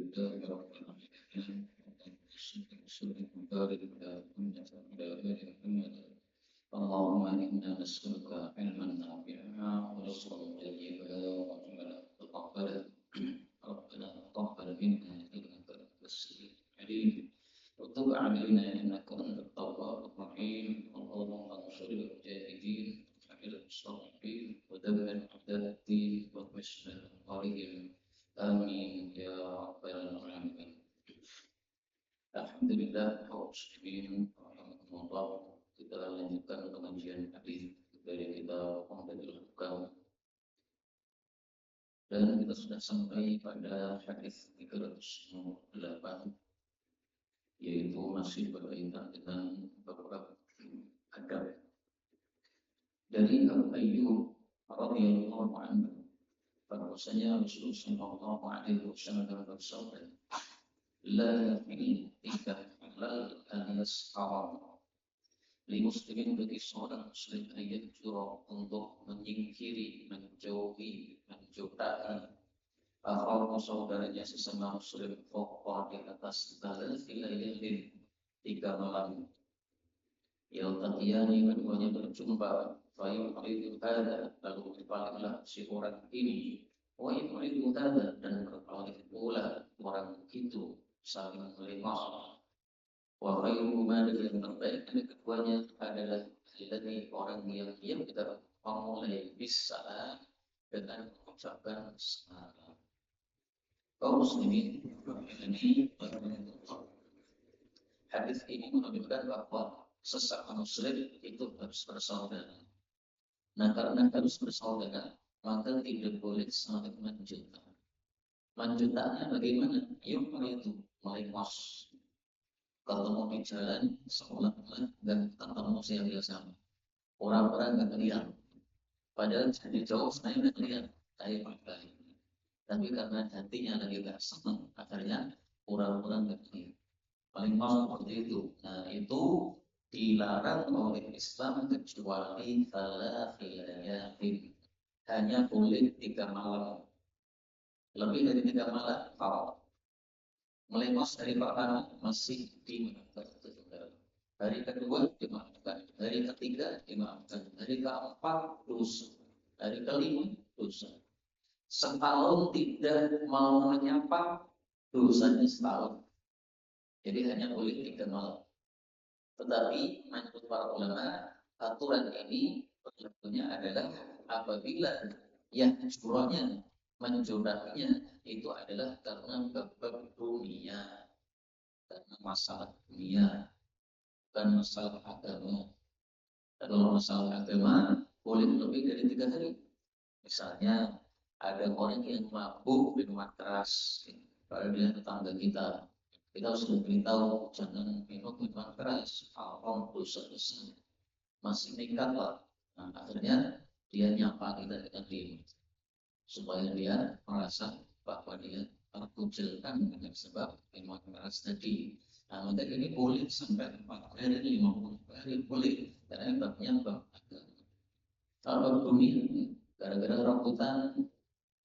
لله رب العالمين والصلاة اللهم إنا نسألك علما نافعا ورزقا طيبا وعملا متقبلا ربنا تقبل منا إنك أنت السميع العليم وتب علينا إنك أنت التواب الرحيم اللهم انصر المجاهدين وعلى المستضعفين ودمر أعداء الدين واكشف عليهم آمين يا رب العالمين. Alhamdulillah, kaum muslimin, rahimahumullah, kita lanjutkan pengajian hadis dari kita Umdatul Ahkam dan kita sudah sampai pada hadis 308, yaitu masih berkaitan dengan beberapa adab dari Abu Ayyub radhiyallahu anhu. Bahwasanya Rasulullah sallallahu alaihi wasallam bersabda, la yahillu halal al-yas'ar li muslimin bagi seorang muslim ayat jurah untuk menyingkiri, menjauhi, menjauhi akharu saudaranya sesama muslim fawqa di atas layalin 3 malam yaltaqiyani keduanya berjumpa fa yu'ridu hadha lalu berpalinglah si orang ini wa yu'ridu hadha dan berpaling pula orang itu saling melemah. Wa khairu ma yang terbaik dari keduanya adalah dari orang yang kita memulai bisa dengan mengucapkan salam. Kaum muslimin ini hadis ini menunjukkan bahwa sesama muslim itu harus bersaudara. Nah, karena harus bersaudara, maka tidak boleh saling menjuta. Menjutanya bagaimana? Yuk itu melintas ketemu di jalan seolah-olah dan ketemu yang sama. Orang-orang nggak lihat, padahal dari jauh saya nggak lihat, saya pakai. Tapi karena hatinya lagi nggak senang, akhirnya orang-orang nggak lihat. Paling mau seperti itu. Nah, itu dilarang oleh Islam kecuali hanya boleh 3 malam. Lebih dari 3 malam, kalau melengos dari pertama masih dimaafkan. Hari kedua dimaafkan, hari ketiga dimaafkan, hari keempat dosa, hari kelima dosa. Setahun tidak mau menyapa, dosanya setahun. Jadi hanya boleh 3 malam. Tetapi menurut para ulama, aturan ini berlakunya adalah apabila yang jurahnya menjurahnya itu adalah karena bab dunia, karena masalah dunia, bukan masalah agama. Kalau masalah agama boleh lebih dari 3 hari. Misalnya ada orang yang mabuk minuman keras, kalau dia tetangga kita harus beritahu jangan minum minuman keras, haram dosa besar. Masih nekat lah. Nah, akhirnya dia nyapa kita dengan diri supaya dia merasa bahwa dia terkucilkan dengan sebab minuman keras tadi. Nah, maka ini boleh sampai 4 hari, 50 hari boleh, karena babnya bab agama. Kalau dunia, gara-gara rebutan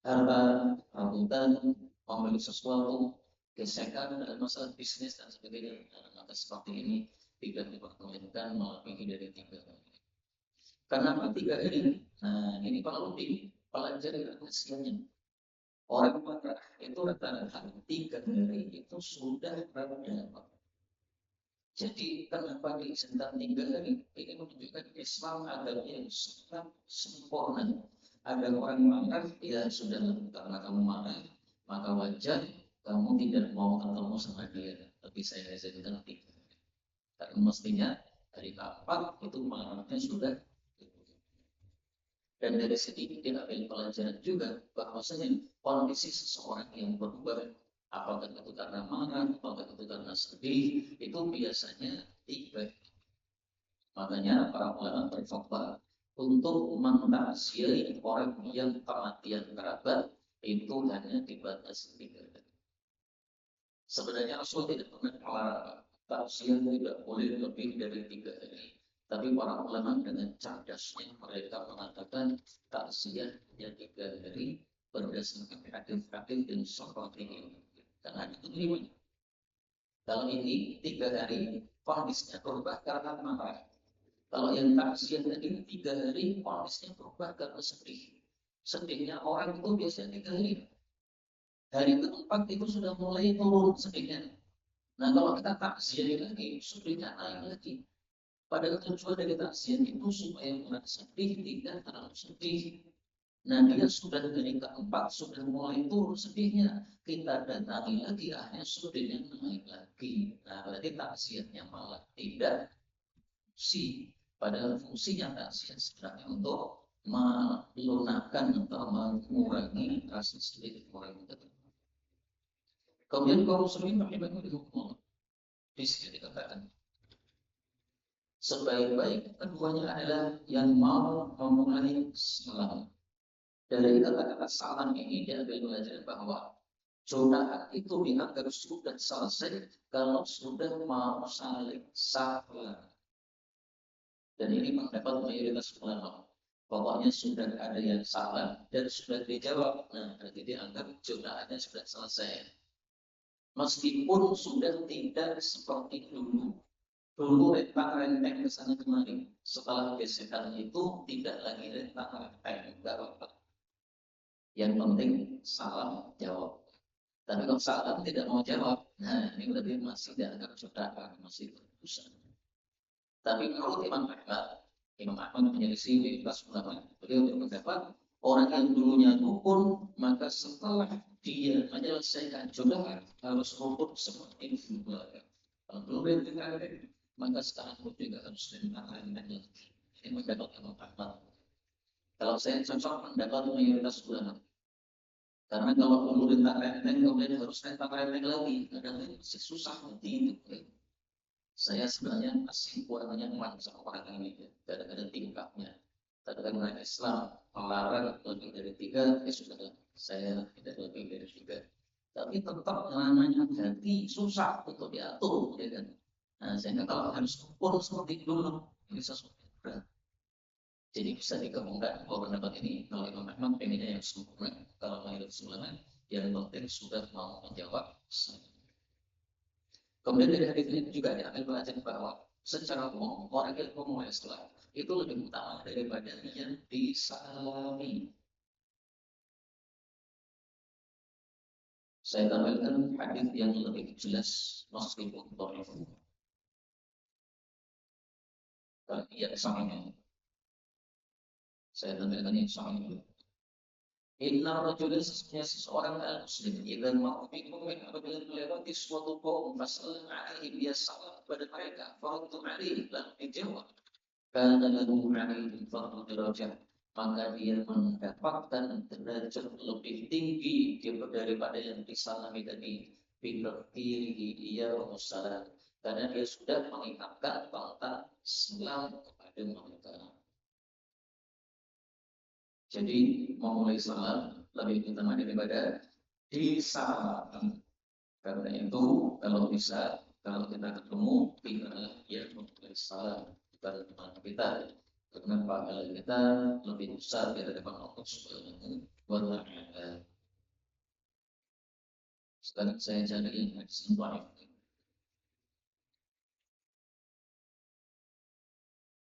harta, rebutan membeli sesuatu, gesekan dalam masalah bisnis dan sebagainya, nah, maka seperti ini tidak diperbolehkan melebihi dari 3 hari. Kenapa 3 hari? Nah, ini kalau dipelajari rahasianya. Orang marah itu rata-rata 3 hari itu sudah reda. Jadi kenapa diizinkan 3 hari? Ini menunjukkan Islam adalah yang sangat sempurna. Ada orang marah, ya sudah, karena kamu marah, maka wajar kamu tidak mau ketemu sama dia. Tapi saya izinkan 3 hari. Karena mestinya hari keempat itu marahnya sudah. Dan dari sini kita ambil pelajaran juga bahwasanya kondisi seseorang yang berubah, apakah itu karena marah, apakah itu karena sedih, itu biasanya 3. Makanya para ulama berfatwa untuk mentakziah orang yang kematian kerabat itu hanya dibatasi 3 hari. Sebenarnya Rasul tidak pernah melarang takziah tidak boleh lebih dari 3 hari. Tapi para ulama dengan cerdasnya mereka mengatakan takziah hanya 3 hari berdasarkan hadis-hadis yang seperti ini. karena diterima. Kalau ini 3 hari kondisinya berubah karena marah. Kalau yang takziah tadi 3 hari kondisinya berubah karena sedih. Sedihnya orang itu biasanya 3 hari. Hari keempat itu sudah mulai turun sedihnya. Nah kalau kita takziah lagi, sedihnya naik lagi. Padahal tujuan dari takziah itu supaya orang sedih tidak terlalu sedih. Nah dia sudah dari keempat sudah mulai turun sedihnya, kita datangi lagi akhirnya sedihnya naik lagi. Nah berarti takziahnya malah tidak fungsi. Padahal fungsinya takziah sebenarnya untuk melunakkan atau mengurangi rasa sedih orang itu. Kemudian kaum muslimin rahimahumullah di sini dikatakan sebaik-baik keduanya adalah yang mau memulai salam. Dari kata-kata salam ini diambil pelajaran bahwa cobaan itu dianggap sudah selesai kalau sudah mau saling salam. Dan ini pendapat mayoritas ulama. Pokoknya sudah ada yang salah dan sudah dijawab. Nah, berarti dianggap cobaannya sudah selesai. Meskipun sudah tidak seperti dulu. Dulu rentang-renteng ke sana kemari. Setelah gesekan itu tidak lagi rentang-renteng. Enggak apa-apa. Yang penting salam jawab. Tapi kalau salam tidak mau jawab, nah ini berarti masih dianggap cobaan, masih berusaha. Tapi menurut Imam Ahmad menyelisih mayoritas ulama. Beliau berpendapat orang yang dulunya rukun, maka setelah dia menyelesaikan cobaan harus rukun seperti dulu. Kalau belum renteng, maka sekarang pun juga harus renteng lagi. Ini pendapat Imam Ahmad. Kalau saya cocok pendapat mayoritas ulama. Karena kalau dulu renteng, kemudian harus renteng lagi, kadang-kadang masih susah nanti itu. Saya sebenarnya masih kurang nyaman sama orang ini, kadang-kadang tingkahnya. Tapi karena Islam melarang lebih dari 3, ya sudah saya tidak lebih dari 3. Tapi tetap namanya hati susah untuk diatur, ya kan? Nah, saya kalau harus ukur seperti dulu, ini sesuatu yang berat. Jadi bisa digabungkan bahwa pendapat ini kalau memang pengennya yang sempurna, kalau mayoritas ulama yang penting sudah mau menjawab. Kemudian dari hadis ini juga diambil pelajaran bahwa secara umum orang yang memulai Islam itu lebih utama daripada yang disalami. Saya tampilkan hadis yang lebih jelas meskipun dhaif. Iya sama. Saya tampilkan yang sama. Inna rajulun sesungguhnya seseorang muslim jika mau bingung apabila melewati suatu kaum fasallam alaihi dia salam kepada mereka fardu alaihi lalu dijawab karena lahu alaihi fardu derajat maka dia mendapatkan derajat lebih tinggi daripada yang disalami tadi biqadirihi dia wassalam karena dia sudah mengingatkan tentang salam kepada mereka. Jadi memulai salam lebih utama daripada disalam. Karena itu kalau bisa kalau kita ketemu tinggal ya memulai salam kepada teman kita. Karena pahala kita lebih besar daripada Allah Subhanahu wa Ta'ala. Sekarang saya cari hadis dhaif.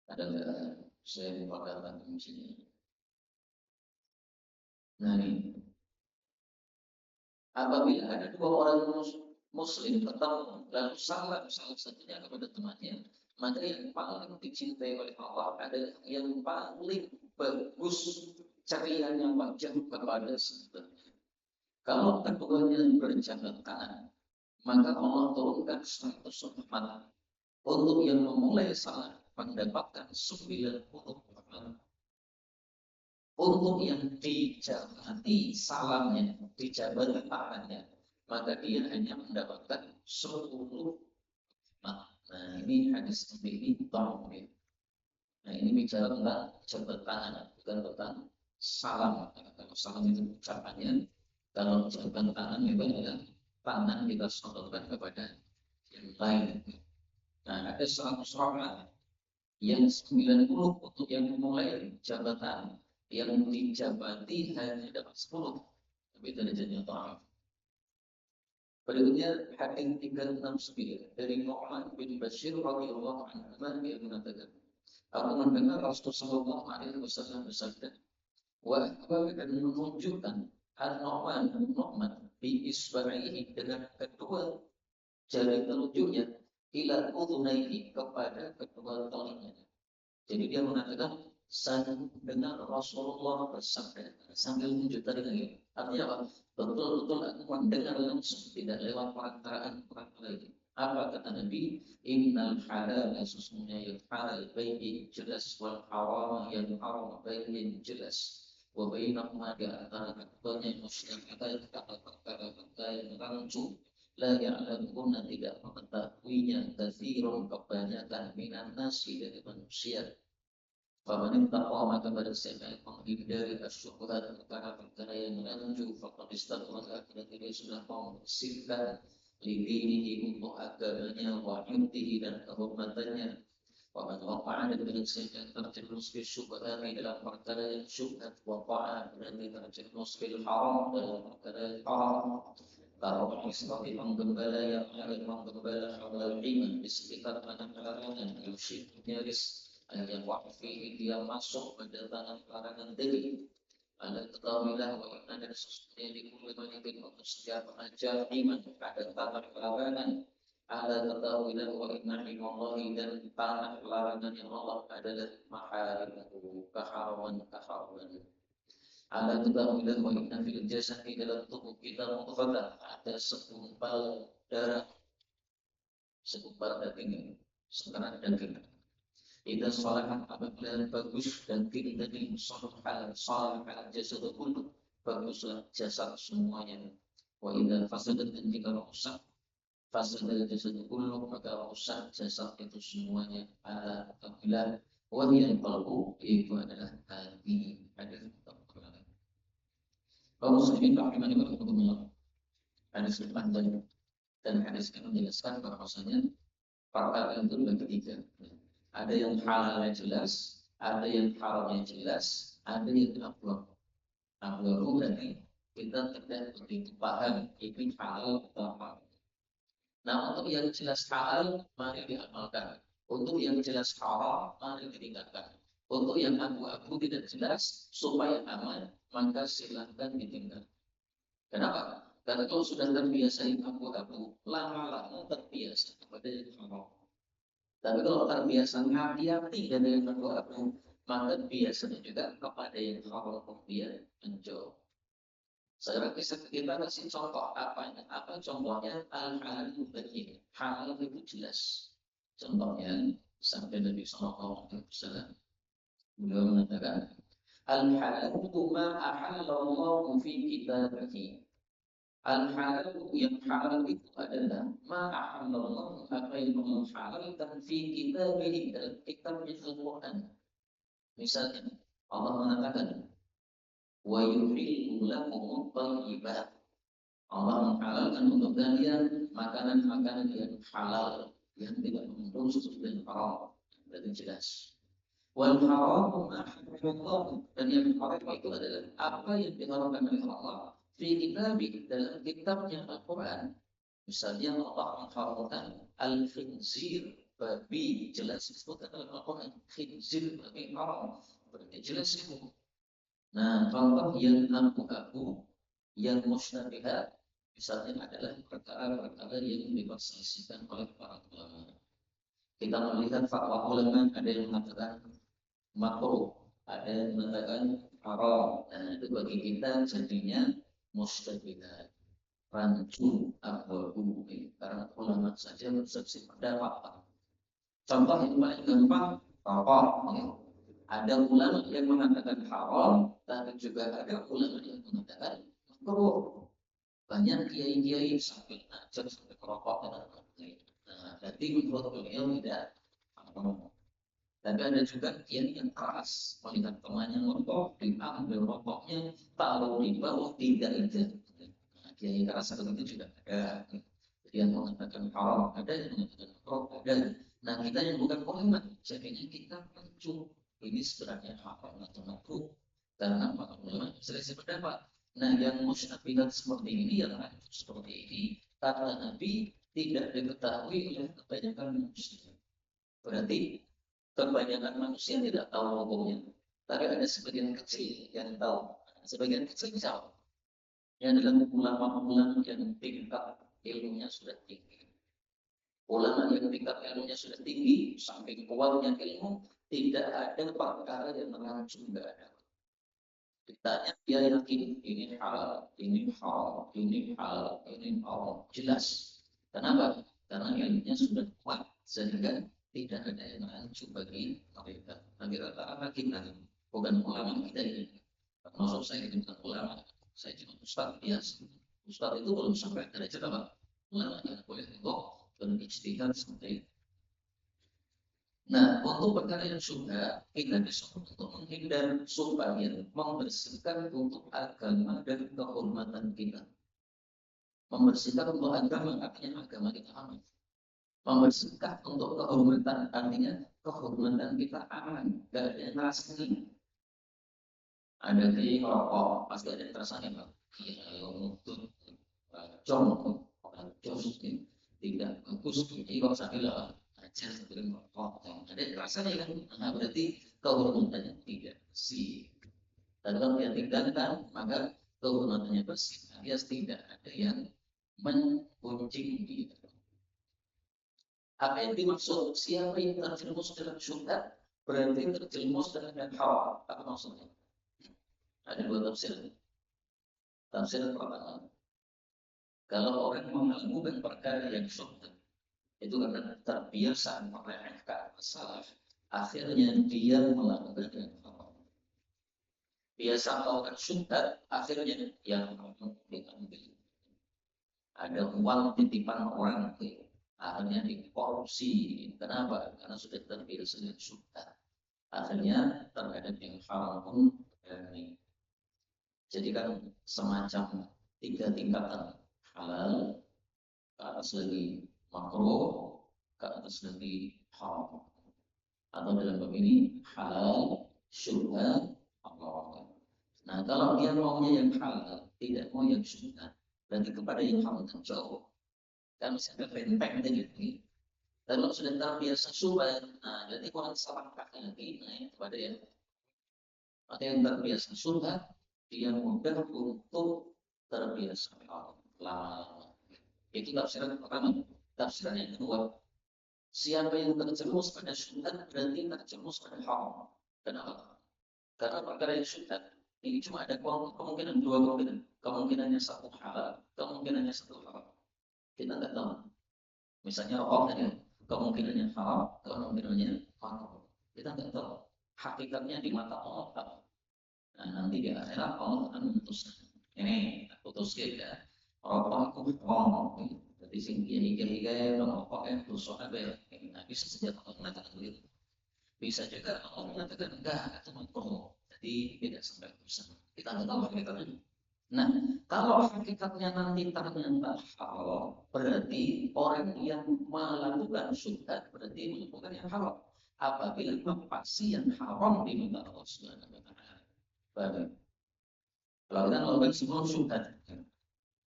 Ada saya lupakan di sini. Nah ini apabila ada 2 orang muslim ketemu lalu salah satunya kepada temannya, maka yang paling dicintai oleh Allah adalah yang paling bagus cariannya wajah kepada saudaranya. Kalau keduanya berjabat tangan, maka Allah turunkan 100 rahmat untuk yang memulai salah mendapatkan 90 rahmat. Untuk yang dijabati salamnya, dijabati tangannya, maka dia hanya mendapatkan 10. Nah, ini hadis seperti ini tolong ya. Nah, ini bicara tentang jabat tangan, bukan tentang salam. Kalau salam itu ucapannya, kalau jabat tangan itu adalah tangan kita sodorkan kepada yang lain. Nah, ada 100 rahmat yang 90 untuk yang memulai jabatan. Yang dijabati hanya dapat 10, tapi derajatnya dhaif. Berikutnya hadis 369 dari Nu'man bin Bashir radhiyallahu anhu dia mengatakan, aku mendengar Rasulullah sallallahu alaihi wasallam bersabda, wa dan menunjukkan Nu'man bi isba'ihi dengan kedua jari telunjuknya ila udhunaihi kepada kedua telinganya. Jadi dia mengatakan saya dengar Rasulullah bersabda sambil menunjuk tadi. Artinya apa? Betul-betul aku mendengar langsung, tidak lewat perantara ini. Apa kata Nabi? Innal halal sesungguhnya yang halal bayin jelas, wal haram yang haram bayin jelas. Wa bainahuma di antara keduanya musyarakatan kata-kata yang rancu. La ya'lamuna tidak mengetahuinya katsirun kebanyakan minan nasi dari manusia. Faman taqwa maka pada siapa yang menghindari asyubhat perkara-perkara yang rancu, faqad istaqbala dia sudah membersihkan lidinihi untuk agamanya, wa irdihi dan kehormatannya. Faman waqa'a dengan siapa yang terjerumus ke syubhat dalam perkara yang syubhat, waqa'a dan terjerumus ke haram dalam perkara yang haram. Kalau seperti penggembala yang ada penggembala halal iman di sekitar larangan yusyrik nyaris yang wafi dia masuk pada tanah larangan tadi. Anda ketahuilah bahwa ada sesuatu di kulit menyebut untuk setiap ajar iman pada tanah larangan. Anda ketahuilah bahwa innahimallahi dan tanah larangan yang Allah adalah maharimu keharaman. Ada ketahuilah bahwa inna fil jasadi dalam tubuh kita mudghatan ada segumpal darah, segumpal daging, sekerat daging. Idza salahat apabila bagus dan kita di salahat jasad kullu baguslah jasad semuanya. Wa idza fasadat dan jika rusak fasadat jasad kullu maka rusak jasad itu semuanya. Ala apabila wahiyal qalbu itu adalah hati. Kaum muslimin rahimahumullah. Hadis panjang dan hadis ini menjelaskan bahwasanya perkara itu bagi tiga. Ada yang halalnya jelas, ada yang haramnya jelas, ada yang abu-abu. Abu-abu berarti kita tidak begitu paham ini halal atau haram. Nah, untuk yang jelas halal mari diamalkan. Untuk yang jelas haram mari ditinggalkan. Untuk yang abu-abu tidak jelas supaya aman maka silakan ditinggal. Kenapa? Karena kalau sudah terbiasa yang abu-abu, lama-lama terbiasa kepada yang haram. Tapi kalau terbiasa hati-hati dari yang abu-abu, maka biasanya juga kepada yang haram dia menjauh. Sekarang kita kasih contoh apa contohnya al-halal begini. Halal itu jelas. Contohnya sampai Nabi Sallallahu Alaihi Wasallam beliau mengatakan al-halal ma ahallallahu fi kitabih. Al-halal yang halal itu adalah ma ahallallahu apa yang menghalalkan fi kitabih dalam kitabnya Al-Quran. Misalnya Allah mengatakan wa yuhillu lakum thayyibat. Allah menghalalkan untuk kalian makanan-makanan yang halal yang tidak mengandung sesuatu yang haram. Berarti jelas. Wal haram dan yang haram itu adalah apa yang diharamkan oleh Allah fi kitabih dalam kitabnya Al-Quran. Misalnya Allah mengharamkan al-khinzir babi, jelas disebutkan dalam Al-Quran khinzir babi haram, berarti jelas itu. Nah, contoh yang abu-abu yang musytabihat misalnya adalah perkara-perkara yang diperselisihkan oleh para ulama. Kita melihat fatwa ulama, ada yang mengatakan makruh, ada yang mengatakan haram. Nah, itu bagi kita jadinya musytabihat, rancu abu-abu. Karena ulama saja berselisih pendapat. Contoh yang paling gampang rokok. Ada ulama yang mengatakan haram, tapi juga ada ulama yang mengatakan makruh. Banyak kiai-kiai sampai ajar sampai rokok dan lain-lain. Nah, jadi menurut beliau tidak haram. Tapi ada juga kiai yang keras, melihat temannya merokok, diambil rokoknya, taruh di bawah, tidak itu. Nah, kiai keras seperti itu juga ada. Yang mengatakan haram, ada yang mengatakan makruh, ada. Nah, kita yang bukan ulama, jadinya kita mencuri. Ini sebenarnya haram atau makruh karena para ulama selisih pendapat. Nah, yang musytabihat seperti ini, yang seperti ini, kata Nabi tidak diketahui oleh kebanyakan manusia. Berarti kebanyakan manusia tidak tahu hukumnya, tapi ada sebagian kecil yang tahu. Sebagian kecil siapa? Yang adalah ulama-ulama yang tingkat ilmunya sudah tinggi. Ulama yang tingkat ilmunya sudah tinggi, sampai kuatnya ilmu, tidak ada perkara yang mengancam, tidak ada. Ditanya, dia yakin ini halal, ini halal, ini halal, ini halal. Jelas. Kenapa? Karena ilmunya sudah kuat, sehingga tidak ada yang mengancam bagi mereka. Bagi rata-rata kita, bukan ulama kita ini. Maksud saya itu bukan ulama, saya cuma ustaz biasa. Ustaz itu belum sampai derajat apa? Ulama yang boleh itu berijtihad seperti itu. Nah, untuk perkara yang sudah kita disuruh untuk menghindar supaya membersihkan untuk agama dan kehormatan kita. Membersihkan untuk agama artinya agama kita aman. Membersihkan untuk kehormatan artinya kehormatan kita aman. Gak ada yang ngerasain. Ada di rokok pasti ada yang ngerasain Pak. Iya, untuk jongkok, jos tidak bagus. Jadi kalau saya ajar sebelum rokok, ada yang rasanya kan, nah berarti kehormatannya tidak bersih. Dan kalau dia tinggalkan, maka kehormatannya bersih. Alias tidak ada yang mengunjing dia. Apa yang dimaksud? Siapa yang terjerumus dalam syubhat berarti terjerumus dalam yang haram. Apa maksudnya? Ada dua tafsir. Tafsir pertama, kalau orang melakukan perkara yang syubhat itu karena terbiasa meremehkan masalah, akhirnya dia melakukan yang haram. Biasa melakukan syubhat, akhirnya yang diambil. Ada uang titipan orang, akhirnya dikorupsi. Kenapa? Karena sudah terbiasa dengan syubhat. Akhirnya terhadap yang haram pun berani. Jadi kan semacam tiga tingkatan: halal, ke atas lagi makruh, ke atas lagi haram. Atau dalam bab ini halal, syubhat, Allah. Nah, kalau dia maunya yang halal, tidak mau yang syubhat, berarti kepada yang haram jauh. Kan masih ada benteng gitu. Dan kalau sudah terbiasa syubhat, nah jadi kurang salah pakai lagi, nah kepada yang ada yang terbiasa syubhat, dia mudah untuk terbiasa lama. Itu tafsiran pertama. Tafsiran yang kedua, siapa yang terjerumus pada syubhat berarti terjerumus pada haram. Kenapa? Karena perkara yang syubhat ini cuma ada kemungkinan dua kemungkinan. Kemungkinannya satu halal, kemungkinannya satu haram. Kita nggak tahu. Misalnya rokok tadi, kemungkinannya haram, kemungkinannya haram. Kita nggak tahu. Hakikatnya di mata Allah. Nah, nanti di akhirat Allah akan memutuskan. Ini putuskan ya. Rokok aku ngomong. Jadi sing kiai-kiai rokoknya dosa apa ya? Nah, bisa saja Allah mengatakan begitu. Bisa juga Allah mengatakan enggak, itu makruh. Jadi tidak sampai dosa. Kita nggak tahu hakikatnya. Nah, kalau hakikatnya nanti ternyata halal, berarti orang yang melakukan syubhat berarti melakukan yang halal. Apabila mempasi yang haram di mata Allah Subhanahu wa taala. Baik. Kalau kita melakukan semua syubhat,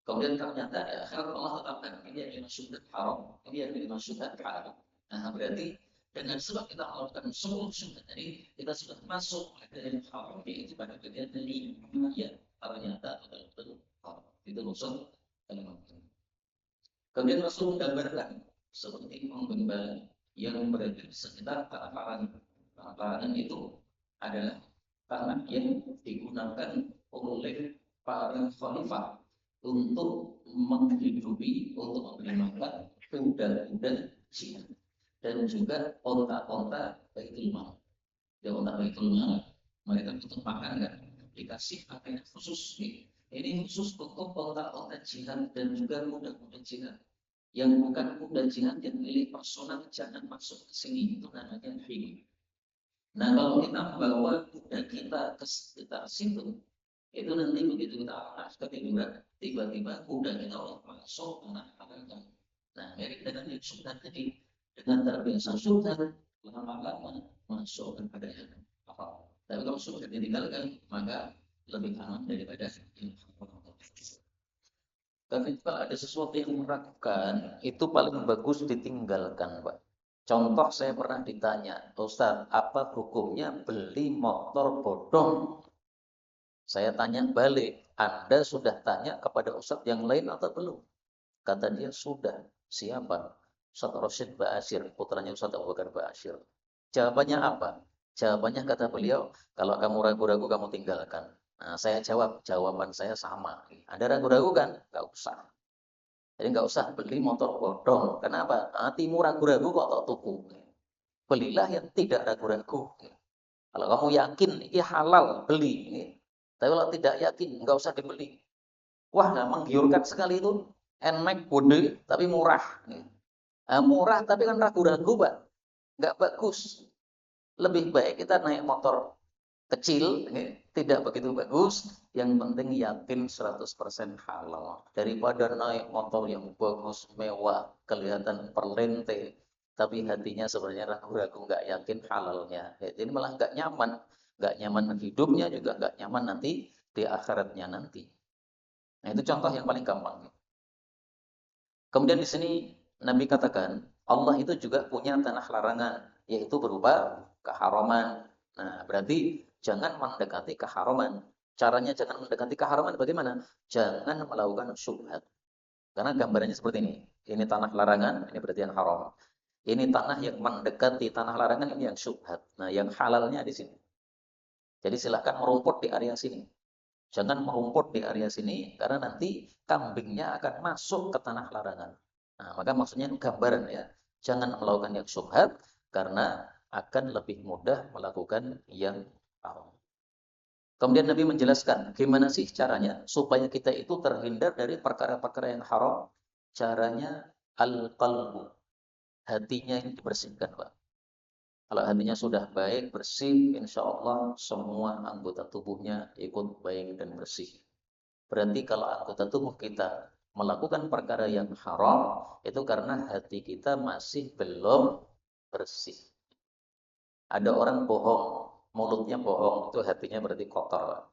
kemudian ternyata akhirat Allah tetapkan ini adalah syubhat haram, ini adalah syubhat halal. Nah, berarti dengan sebab kita melakukan semua syubhat tadi, kita sudah masuk ke dalam haram, yaitu pada bagian dari ya ternyata betul-betul haram. Itu usul dalam. Kemudian Rasul menggambarkan seperti penggembala yang berada di sekitar lapangan itu adalah tanah yang digunakan oleh para khalifah untuk menghidupi, untuk memberi makan kuda-kuda Cina dan juga onta-onta Baitul Mal. Ya, onta Baitul Mal mereka untuk makan kan dikasih pakaian khusus nih. Ini khusus untuk onta-onta jihad dan juga kuda-kuda jihad. Yang bukan kuda jihad yang milik personal jangan masuk ke sini, itu namanya hil. Nah, kalau kita bawa kuda kita ke sekitar situ, itu nanti begitu kita ketiduran, tiba-tiba kuda kita masuk anak-anak. Nah, mirip dengan yang sudah tadi, dengan terbiasa sudah lama-lama masuk kepada yang apa. Tapi kalau sudah ditinggalkan, maka lebih aman daripada yang Karena itu kalau ada sesuatu yang meragukan, itu paling bagus ditinggalkan, Pak. Contoh saya pernah ditanya, Ustaz, apa hukumnya beli motor bodong? Saya tanya balik, Anda sudah tanya kepada Ustaz yang lain atau belum? Kata dia, sudah. Siapa? Ustaz Rosyid Ba'asyir, putranya Ustaz Abu Bakar Ba'asyir. Jawabannya apa? Jawabannya kata beliau, kalau kamu ragu-ragu kamu tinggalkan. Nah, saya jawab, jawaban saya sama. Anda ragu-ragu kan? Gak usah. Jadi nggak usah beli motor bodong. Kenapa? Hatimu ragu-ragu kok tak tuku. Belilah yang tidak ragu-ragu. Kalau kamu yakin ini halal, beli. Tapi kalau tidak yakin, nggak usah dibeli. Wah, nah, menggiurkan sekali itu. Nmax gede, tapi murah. Nah, murah tapi kan ragu-ragu, Pak. Nggak bagus. Lebih baik kita naik motor kecil, tidak begitu bagus, yang penting yakin 100% halal. Daripada naik motor yang bagus, mewah, kelihatan perlente, tapi hatinya sebenarnya ragu-ragu, nggak yakin halalnya. Jadi malah nggak nyaman hidupnya juga nggak nyaman nanti di akhiratnya nanti. Nah itu contoh yang paling gampang. Kemudian di sini Nabi katakan, Allah itu juga punya tanah larangan, yaitu berupa keharaman. Nah, berarti jangan mendekati keharaman. Caranya jangan mendekati keharaman bagaimana? Jangan melakukan syubhat. Karena gambarannya seperti ini. Ini tanah larangan, ini berarti yang haram. Ini tanah yang mendekati tanah larangan, ini yang syubhat. Nah, yang halalnya di sini. Jadi silahkan merumput di area sini. Jangan merumput di area sini karena nanti kambingnya akan masuk ke tanah larangan. Nah, maka maksudnya gambaran ya. Jangan melakukan yang syubhat karena akan lebih mudah melakukan yang haram. Kemudian Nabi menjelaskan gimana sih caranya supaya kita itu terhindar dari perkara-perkara yang haram. Caranya al-qalbu. Hatinya ini dibersihkan, Pak. Kalau hatinya sudah baik, bersih, insya Allah semua anggota tubuhnya ikut baik dan bersih. Berarti kalau anggota tubuh kita melakukan perkara yang haram, itu karena hati kita masih belum bersih. Ada orang bohong, mulutnya bohong, itu hatinya berarti kotor.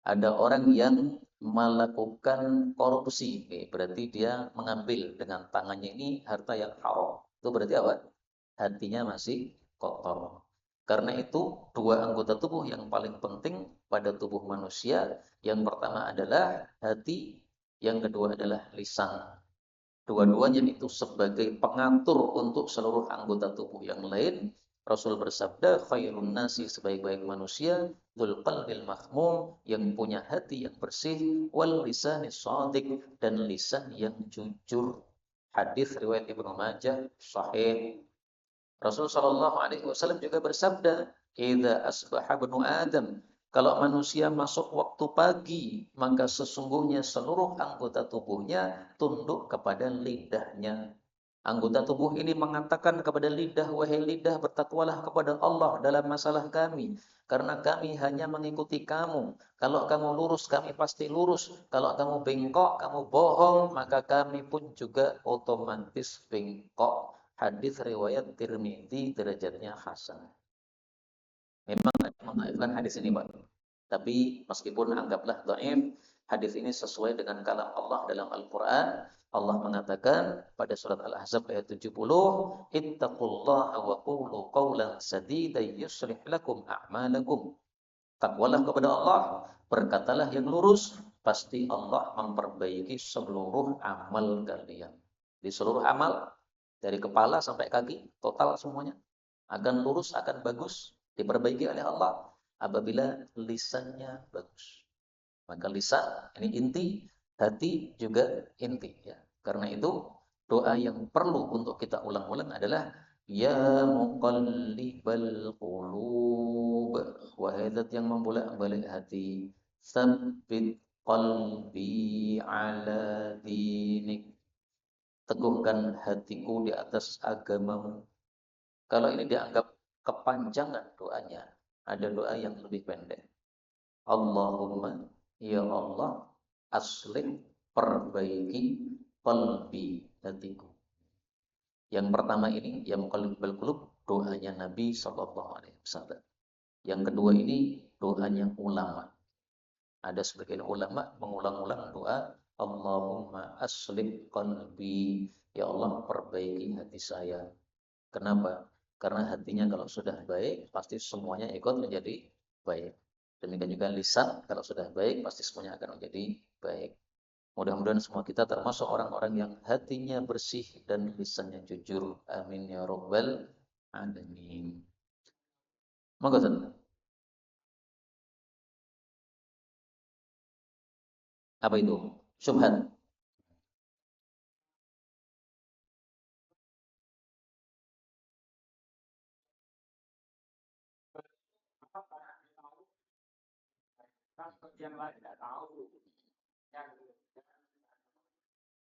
Ada orang yang melakukan korupsi, berarti dia mengambil dengan tangannya ini harta yang haram. Itu berarti apa? Hatinya masih kotor. Karena itu, dua anggota tubuh yang paling penting pada tubuh manusia, yang pertama adalah hati, yang kedua adalah lisan. Dua-duanya itu sebagai pengatur untuk seluruh anggota tubuh yang lain. Rasul bersabda, khairun nasi, sebaik-baik manusia, dzul qalbil mahmum, yang punya hati yang bersih, wal lisanis shadiq, dan lisan yang jujur. Hadis riwayat Ibnu Majah sahih. Rasul Shallallahu Alaihi Wasallam juga bersabda, "Idza asbaha ibnu Adam, kalau manusia masuk waktu pagi, maka sesungguhnya seluruh anggota tubuhnya tunduk kepada lidahnya." Anggota tubuh ini mengatakan kepada lidah, "Wahai lidah, bertakwalah kepada Allah dalam masalah kami, karena kami hanya mengikuti kamu. Kalau kamu lurus, kami pasti lurus. Kalau kamu bengkok, kamu bohong, maka kami pun juga otomatis bengkok." Hadis riwayat Tirmidzi, derajatnya hasan. Memang mendhaifkan hadis ini, Pak. Tapi meskipun anggaplah dhaif, hadis ini sesuai dengan kalam Allah dalam Al-Qur'an. Allah mengatakan pada surat Al-Ahzab ayat 70, "Ittaqullaha wa qulu qawlan sadidan yuslih lakum a'malakum." Takwalah kepada Allah, berkatalah yang lurus, pasti Allah memperbaiki seluruh amal kalian. Di seluruh amal, dari kepala sampai kaki, total semuanya akan lurus, akan bagus, diperbaiki oleh Allah apabila lisannya bagus. Maka lisan ini inti, hati juga inti ya. Karena itu doa yang perlu untuk kita ulang-ulang adalah ya muqallibal qulub, wahai zat yang membolak-balik hati, tsabbit qalbi ala dinik, teguhkan hatiku di atas agamamu. Kalau ini dianggap kepanjangan doanya, ada doa yang lebih pendek. Allahumma, ya Allah, aslih, perbaiki qalbi, hatiku. Yang pertama ini, ya muqallibal qulub, doanya Nabi sallallahu alaihi wasallam. Yang kedua ini doanya ulama. Ada sebagian ulama mengulang-ulang doa Allahumma aslih qalbi. Ya Allah, perbaiki hati saya. Kenapa? Karena hatinya kalau sudah baik, pasti semuanya ikut menjadi baik. Demikian juga lisan, kalau sudah baik, pasti semuanya akan menjadi baik. Mudah-mudahan semua kita termasuk orang-orang yang hatinya bersih dan lisannya jujur. Amin ya rabbal alamin. Monggo, Ustaz. Apa itu? Syubhat.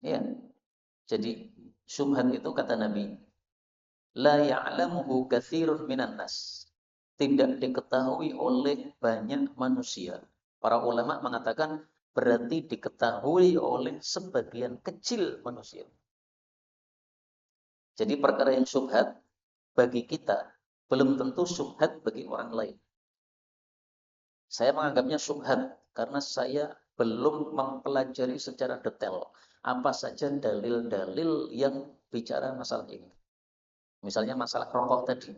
Iya. Jadi syubhat itu kata Nabi, la ya'lamuhu katsirun minan nas. Tidak diketahui oleh banyak manusia. Para ulama mengatakan berarti diketahui oleh sebagian kecil manusia. Jadi perkara yang syubhat bagi kita belum tentu syubhat bagi orang lain. Saya menganggapnya syubhat karena saya belum mempelajari secara detail apa saja dalil-dalil yang bicara masalah ini. Misalnya masalah rokok tadi.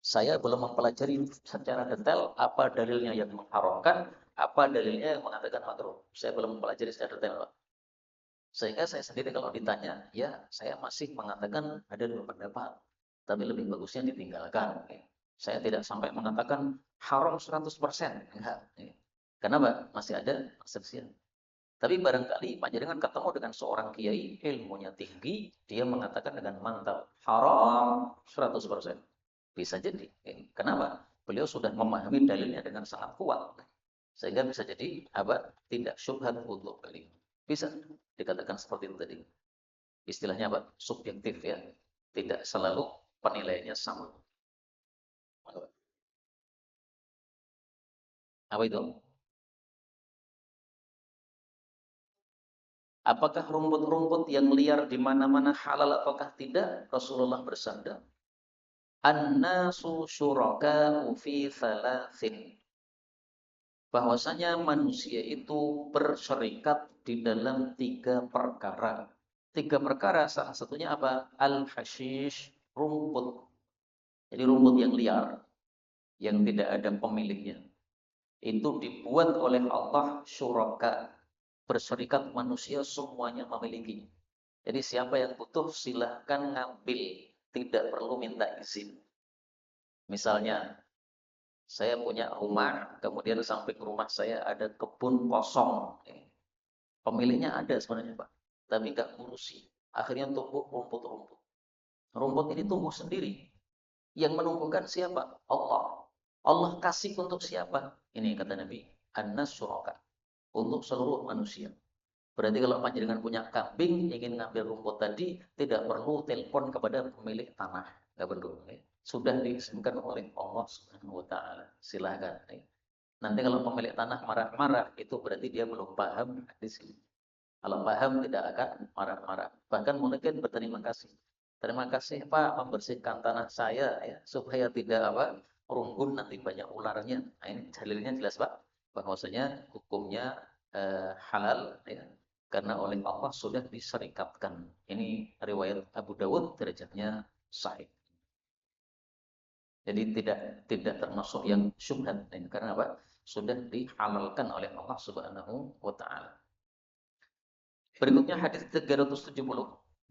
Saya belum mempelajari secara detail apa dalilnya yang mengharamkan, apa dalilnya yang mengatakan makruh. Saya belum mempelajari secara detail, Pak. Sehingga saya sendiri kalau ditanya, ya saya masih mengatakan ada dua pendapat. Tapi lebih bagusnya ditinggalkan. Saya tidak sampai mengatakan haram 100%. Enggak. Kenapa? Masih ada perselisihan. Tapi barangkali panjenengan ketemu dengan seorang kiai, ilmunya tinggi, dia mengatakan dengan mantap, haram 100%. Bisa jadi. Kenapa? Beliau sudah memahami dalilnya dengan sangat kuat. Sehingga bisa jadi apa? Tidak syubhat untuk beliau. Bisa dikatakan seperti itu tadi. Istilahnya apa? Subjektif ya. Tidak selalu penilaiannya sama. Apa itu? Apakah rumput-rumput yang liar di mana-mana halal ataukah tidak? Rasulullah bersabda, "An-nasu syuraka'u fi thalathin." Bahwasanya manusia itu berserikat di dalam tiga perkara. Tiga perkara salah satunya apa? Al-hashish, rumput. Jadi rumput yang liar, yang tidak ada pemiliknya. Itu dibuat oleh Allah syuraka. Berserikat manusia semuanya memiliki. Jadi siapa yang butuh silahkan ngambil. Tidak perlu minta izin. Misalnya, saya punya rumah, kemudian samping rumah saya ada kebun kosong. Pemiliknya ada sebenarnya, Pak, tapi nggak ngurusi. Akhirnya tumbuh rumput-rumput. Rumput ini tumbuh sendiri. Yang menumbuhkan siapa? Allah. Allah kasih untuk siapa? Ini kata Nabi, An-nas syuraka. Untuk seluruh manusia. Berarti kalau panjenengan punya kambing, ingin ngambil rumput tadi, tidak perlu telepon kepada pemilik tanah. Nggak perlu. Sudah diizinkan oleh Allah Subhanahu wa Ta'ala. Silahkan. Nanti kalau pemilik tanah marah-marah, itu berarti dia belum paham di sini. Kalau paham tidak akan marah-marah. Bahkan mungkin berterima kasih. Terima kasih Pak membersihkan tanah saya ya supaya tidak apa rumbun nanti banyak ularnya. Nah, ini dalilnya jelas Pak bahwasanya hukumnya halal ya karena oleh Allah sudah diserikatkan. Ini riwayat Abu Dawud derajatnya sahih. Jadi tidak termasuk yang syubhat ya, karena apa? Sudah dihalalkan oleh Allah Subhanahu wa taala. Berikutnya hadis 370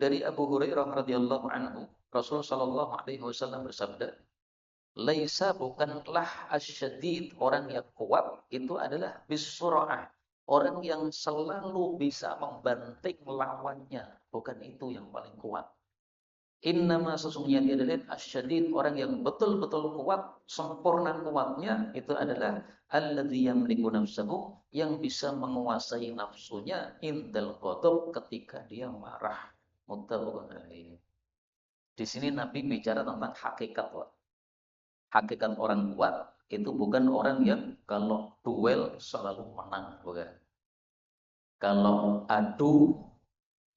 dari Abu Hurairah radhiyallahu anhu, Rasul sallallahu alaihi wasallam bersabda, "Laisa bukanlah asyadid orang yang kuat itu adalah bisurah, orang yang selalu bisa membanting lawannya, bukan itu yang paling kuat. Innama sesungguhnya dia adalah asyadid orang yang betul-betul kuat, sempurna kuatnya itu adalah alladzi yamliku nafsahu yang bisa menguasai nafsunya indal ghadab ketika dia marah. Muttafaqun alaih. Di sini Nabi bicara tentang hakikat, Pak. Hakikat orang kuat itu bukan orang yang kalau duel selalu menang, bukan. Kalau adu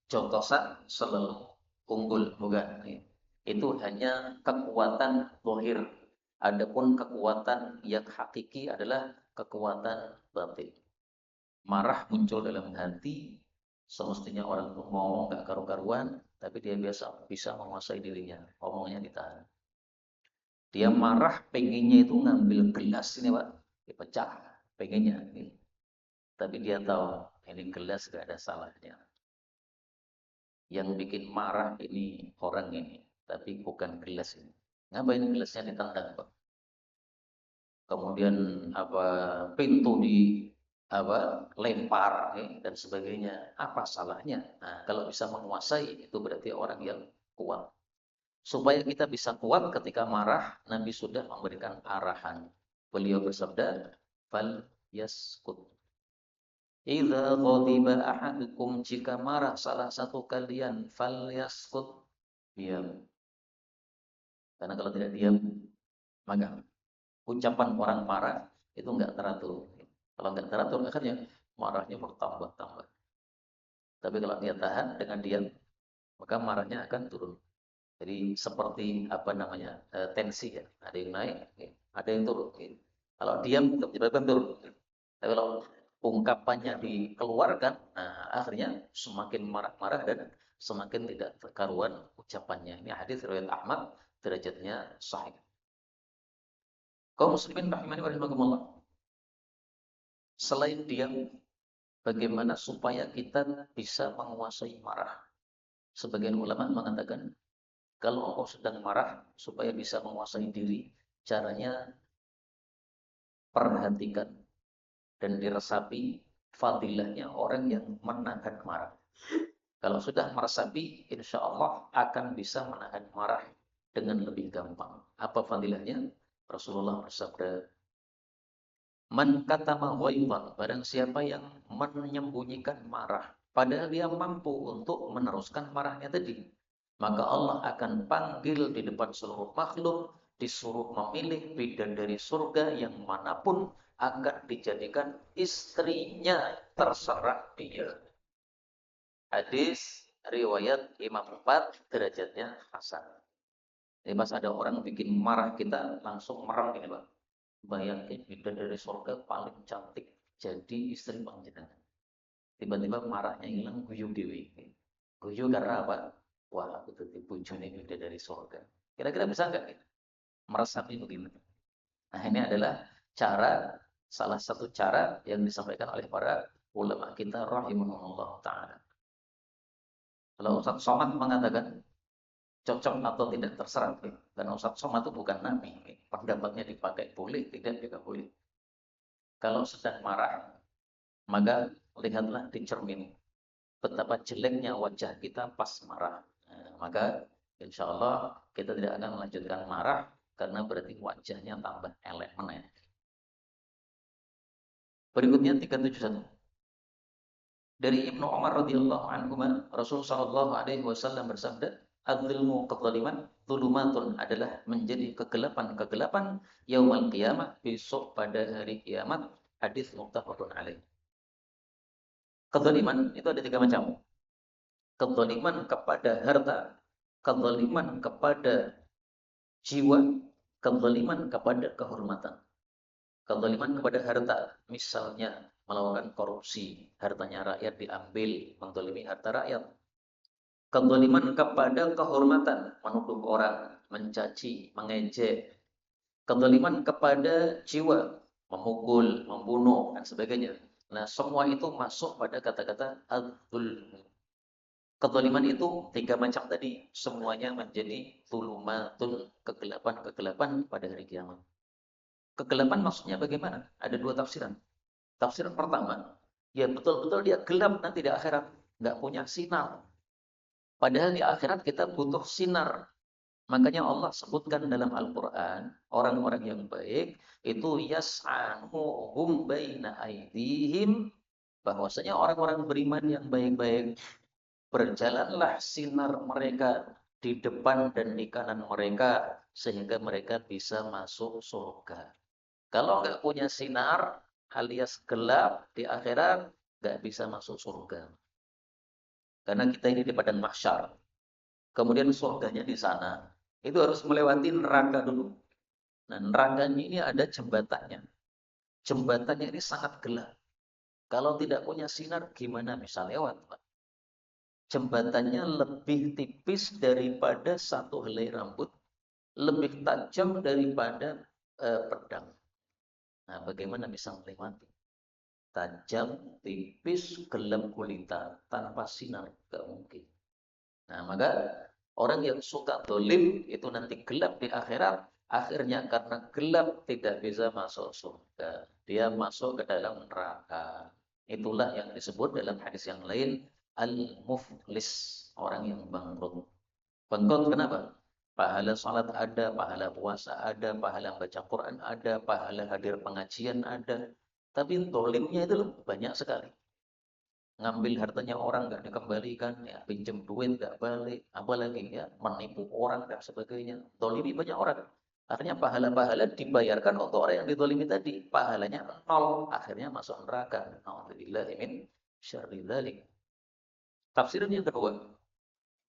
jotosan selalu unggul, bukan. Itu hanya kekuatan zahir. Adapun kekuatan yang hakiki adalah kekuatan batin. Marah muncul dalam hati, Semestinya orang tuh ngomong nggak karu-karuan, tapi dia biasa bisa menguasai dirinya, ngomongnya ditahan. Dia marah, pengennya itu ngambil gelas ini Pak, dipecah, pengennya. Ini. Tapi dia tahu ini gelas gak ada salahnya. Yang bikin marah ini orang ini, tapi bukan gelas ini. Ngapain gelasnya ditendang Pak? Kemudian apa pintu di apa lempar dan sebagainya. Apa salahnya? Nah, kalau bisa menguasai itu berarti orang yang kuat. Supaya kita bisa kuat ketika marah, Nabi sudah memberikan arahan. Beliau bersabda, "Fal yaskut." Idza ghadiba ahadukum, jika marah salah satu kalian, fal yaskut, diam. Karena kalau tidak diam, maka ucapan orang marah itu enggak teratur. Kalau enggak teratur, akhirnya marahnya bertambah-tambah. Tapi kalau dia tahan dengan diam, maka marahnya akan turun. Jadi seperti apa namanya tensi ya, ada yang naik, ada yang turun. Kalau diam tiba-tiba kan turun. Tapi kalau ungkapannya dikeluarkan, nah akhirnya semakin marah-marah dan semakin tidak terkaruan ucapannya. Ini hadis riwayat Ahmad, derajatnya sahih. Kaum muslimin rahimani wa rahimakumullah. Selain diam, bagaimana supaya kita bisa menguasai marah? Sebagian ulama mengatakan kalau engkau sedang marah, supaya bisa menguasai diri, caranya perhatikan dan diresapi fadilahnya orang yang menahan marah. Kalau sudah meresapi, insya Allah akan bisa menahan marah dengan lebih gampang. Apa fadilahnya? Rasulullah bersabda, "Man katama ghaiban," barang siapa yang menyembunyikan marah, padahal dia mampu untuk meneruskan marahnya tadi, maka Allah akan panggil di depan seluruh makhluk, disuruh memilih bidadari surga yang manapun akan dijadikan istrinya, terserah dia. Hadis riwayat Imam 4, derajatnya hasan. Jadi pas ada orang bikin marah kita langsung merem ini Pak. Bayangin bidadari surga paling cantik jadi istri panjenengan. Tiba-tiba marahnya hilang, guyu dewi. Guyu karena apa? Wah, aku tuh bojone bidadari surga. Kira-kira bisa nggak kita meresapi begini? Nah, ini adalah cara, salah satu cara yang disampaikan oleh para ulama kita rahimahullah ta'ala. Kalau Ustaz Somad mengatakan cocok atau tidak terserah, karena Ustaz Somad itu bukan nabi, pendapatnya dipakai boleh, tidak juga boleh. Kalau sedang marah, maka lihatlah di cermin betapa jeleknya wajah kita pas marah. Nah, maka insya Allah kita tidak akan melanjutkan marah karena berarti wajahnya tambah elek meneh. Berikutnya 371. Dari Ibnu Umar radhiyallahu anhu, Rasul sallallahu alaihi wasallam bersabda, "Adzilmu kedzaliman dzulumatun," adalah menjadi kegelapan-kegelapan yaumul qiyamah, besok pada hari kiamat. Hadis muttafaqun alaih. Kedzaliman itu ada tiga macam. Kedzaliman kepada harta, kedzaliman kepada jiwa, kedzaliman kepada kehormatan. Kezaliman kepada harta, misalnya melakukan korupsi, hartanya rakyat diambil, menzalimi harta rakyat. Kezaliman kepada kehormatan, menuduh orang, mencaci, mengejek. Kezaliman kepada jiwa, memukul, membunuh, dan sebagainya. Nah, semua itu masuk pada kata-kata adzulm. Kezaliman itu tiga macam tadi, semuanya menjadi zulumatul, kegelapan-kegelapan pada hari kiamat. Kegelapan maksudnya bagaimana? Ada dua tafsiran. Tafsiran pertama, ya betul-betul dia gelap nanti di akhirat, nggak punya sinar. Padahal di akhirat kita butuh sinar. Makanya Allah sebutkan dalam Al-Quran, orang-orang yang baik itu yas'anuhum baina aydihim, bahwasanya orang-orang beriman yang baik-baik berjalanlah sinar mereka di depan dan di kanan mereka sehingga mereka bisa masuk surga. Kalau nggak punya sinar alias gelap di akhirat, nggak bisa masuk surga. Karena kita ini di padang mahsyar. Kemudian surganya di sana. Itu harus melewati neraka dulu. Nah, nerakanya ini ada jembatannya. Jembatannya ini sangat gelap. Kalau tidak punya sinar, gimana bisa lewat, Pak? jembatannya lebih tipis daripada satu helai rambut, lebih tajam daripada pedang. Nah, bagaimana bisa melewati? Tajam, tipis, gelap gulita, tanpa sinar, gak mungkin. Nah, maka orang yang suka dolim itu nanti gelap di akhirat, akhirnya karena gelap tidak bisa masuk surga. Dia masuk ke dalam neraka. Itulah yang disebut dalam hadis yang lain, al-muflis, orang yang bangkrut. Bangkrut kenapa? Pahala salat ada, pahala puasa ada, pahala baca Quran ada, pahala hadir pengajian ada. Tapi dolimnya itu banyak sekali. Ngambil hartanya orang nggak dikembalikan, ya pinjam duit nggak balik, apalagi ya menipu orang dan sebagainya. Dolimi banyak orang. Akhirnya pahala-pahala dibayarkan untuk orang yang didolimi tadi. Pahalanya nol, akhirnya masuk neraka. Alhamdulillah min syarri dzalik. Tafsiran yang kedua,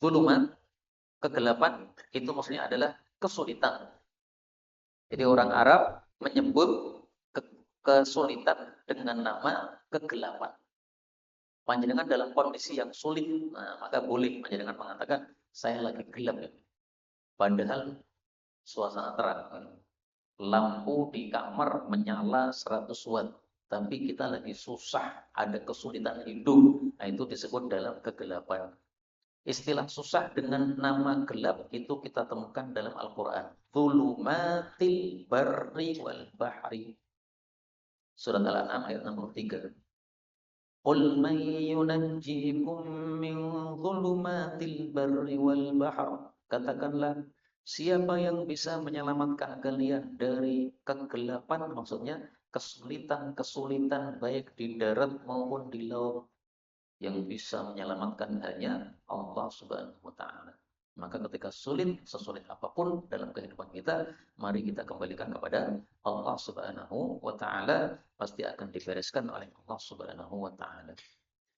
zulumat, kegelapan, itu maksudnya adalah kesulitan. Jadi orang Arab menyebut kesulitan dengan nama kegelapan. Panjenengan dalam kondisi yang sulit, nah, maka boleh panjenengan mengatakan saya lagi gelap ya. Padahal suasana terang, lampu di kamar menyala 100 watt, tapi kita lagi susah, ada kesulitan hidup. Nah, itu disebut dalam kegelapan. Istilah susah dengan nama gelap itu kita temukan dalam Al-Quran. Dhulumatil barri wal bahri. Surat Al-An'am ayat 63. Qul man yunajjikum min dhulumatil barri wal bahr. Katakanlah, siapa yang bisa menyelamatkan kalian dari kegelapan, maksudnya kesulitan-kesulitan baik di darat maupun di laut. Yang bisa menyelamatkan hanya Allah Subhanahu wa taala. Maka ketika sulit, sesulit apapun dalam kehidupan kita, mari kita kembalikan kepada Allah Subhanahu wa taala, pasti akan dibereskan oleh Allah Subhanahu wa taala.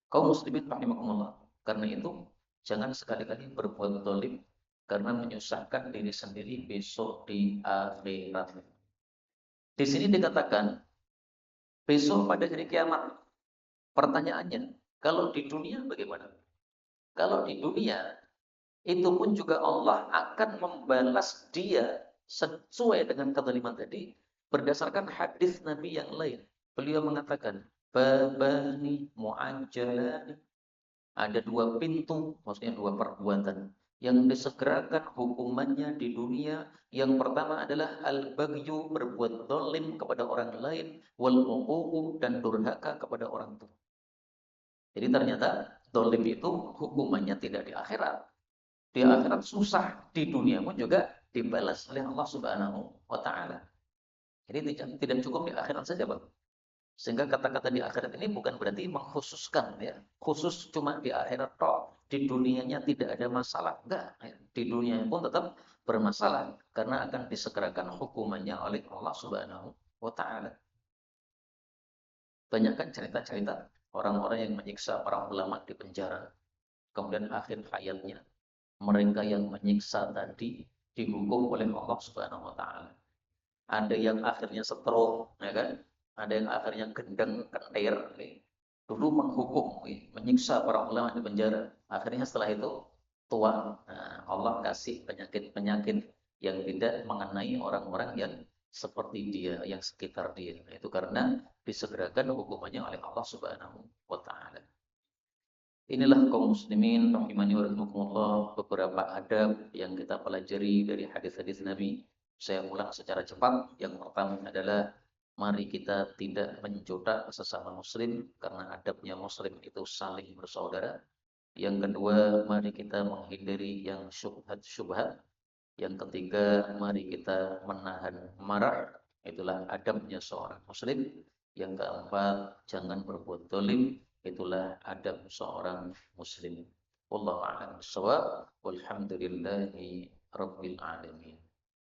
Kaum muslimin rahimakumullah. Karena itu, jangan sekali-kali berbuat zalim karena menyusahkan diri sendiri besok di akhirat. Di sini dikatakan besok pada hari kiamat. Pertanyaannya, kalau di dunia bagaimana? Kalau di dunia itu pun juga Allah akan membalas dia sesuai dengan kezaliman tadi berdasarkan hadis Nabi yang lain. Beliau mengatakan, babani mu'ajjalani, ada dua pintu, maksudnya dua perbuatan yang disegerakan hukumannya di dunia. Yang pertama adalah al-baghyu, berbuat zalim kepada orang lain, wal uququ, dan durhaka kepada orang tua. Jadi ternyata zalim itu hukumannya tidak di akhirat. Di akhirat susah, di dunia pun juga dibalas oleh Allah Subhanahu wa taala. Jadi tidak cukup di akhirat saja, Bang. Sehingga kata-kata di akhirat ini bukan berarti mengkhususkan ya. Khusus cuma di akhirat toh, di dunianya tidak ada masalah. Enggak, ya. Di dunia pun tetap bermasalah karena akan disegerakan hukumannya oleh Allah Subhanahu wa taala. Banyak kan cerita-cerita orang-orang yang menyiksa para ulama di penjara. Kemudian akhir hayatnya mereka yang menyiksa tadi dihukum oleh Allah Subhanahu wa taala. Ada yang akhirnya stroke, ya kan? Ada yang akhirnya gendeng, kentir, dulu menghukum, menyiksa para ulama di penjara. Akhirnya setelah itu tua. Nah, Allah kasih penyakit-penyakit yang tidak mengenai orang-orang yang seperti dia, yang sekitar dia. Itu karena disegerakan hukumannya oleh Allah Subhanahu wa taala. Inilah kaum muslimin rahimani wa rahimakumullah, beberapa adab yang kita pelajari dari hadis-hadis Nabi. Saya ulang secara cepat. Yang pertama adalah mari kita tidak mencela sesama muslim karena adabnya muslim itu saling bersaudara. Yang kedua, mari kita menghindari yang syubhat-syubhat. Yang ketiga, mari kita menahan marah. Itulah adabnya seorang muslim. Yang keempat, jangan berbuat zalim. Itulah adab seorang muslim. Wallahu a'lam bishawab. Walhamdulillahi rabbil alamin.